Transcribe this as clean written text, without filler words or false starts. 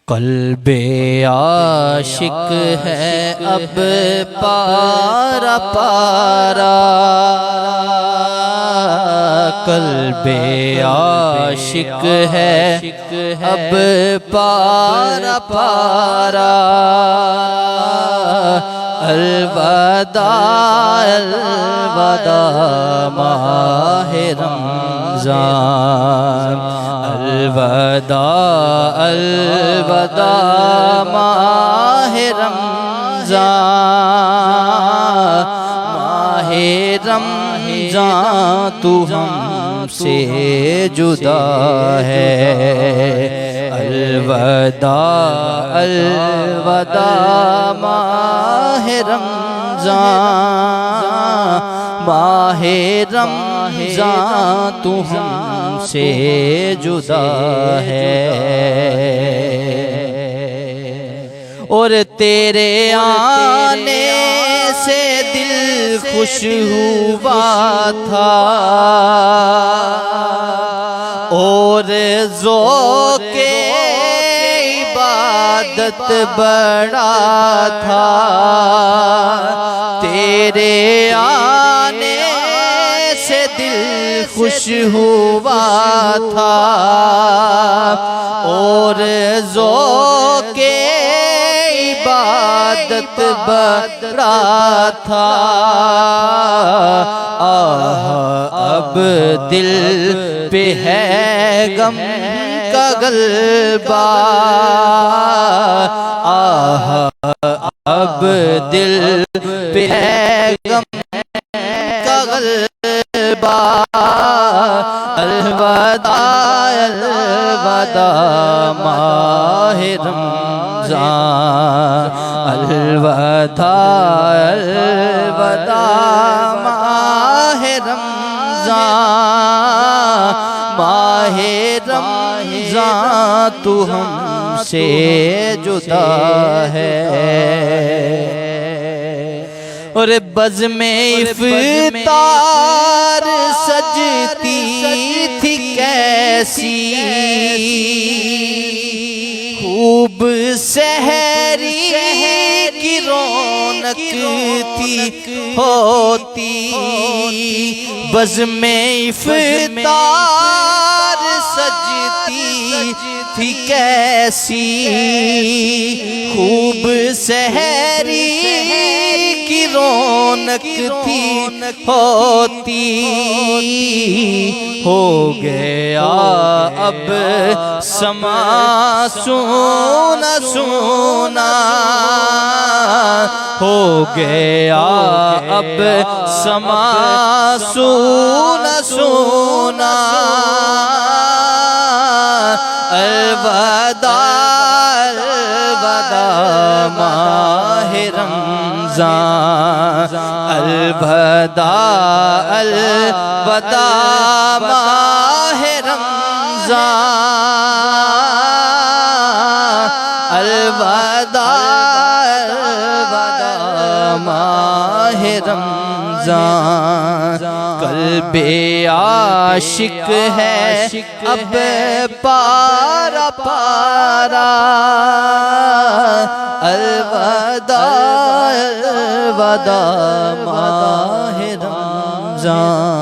قلب عاشق ہے اب پارا پارا، قلب عاشق ہے اب پارا پارا، الوداع الوداع ماہ رمضان، الوداع الوداع ماہ رمضان، ماہ رمضان تو ہم سے جدا ہے، الوداع الوداع ماہ رمضان، ماہ رمضان تو ہم سے جدا ہے، اور تیرے آنے سے دل خوش ہوا تھا، اور ذوق عبادت بڑا تھا، تیرے آنے سے دل خوش ہوا تھا، اور ذوق عبادت بڑا تھا، اب دل پہ ہے غم کا غلبہ، اب دل پہ ہے غم کا غلبہ، الوداع الوداع ماہ رمضان، الوداع الوداع ماہ رمضان، ماہ رمضان تو ہم سے جدا ہے، اور بزم افطار سجتی تھی کیسی، خوب سحری کی رونق تھی ہوتی، بزم افطار سجتی تھی کیسی، خوب سحری کی رونق تھی ہوتی، ہو گیا اب سما سونا سونا، ہو گیا اب سما سونا سونا، الوداع الوداع ماہ رمضان، الوداع الوداع ماہ رمضان، الوداع الوداع ماہ رمضان، قلب عاشق ہے اب پارا پارا، الوداع الوداع ماہ رمضان۔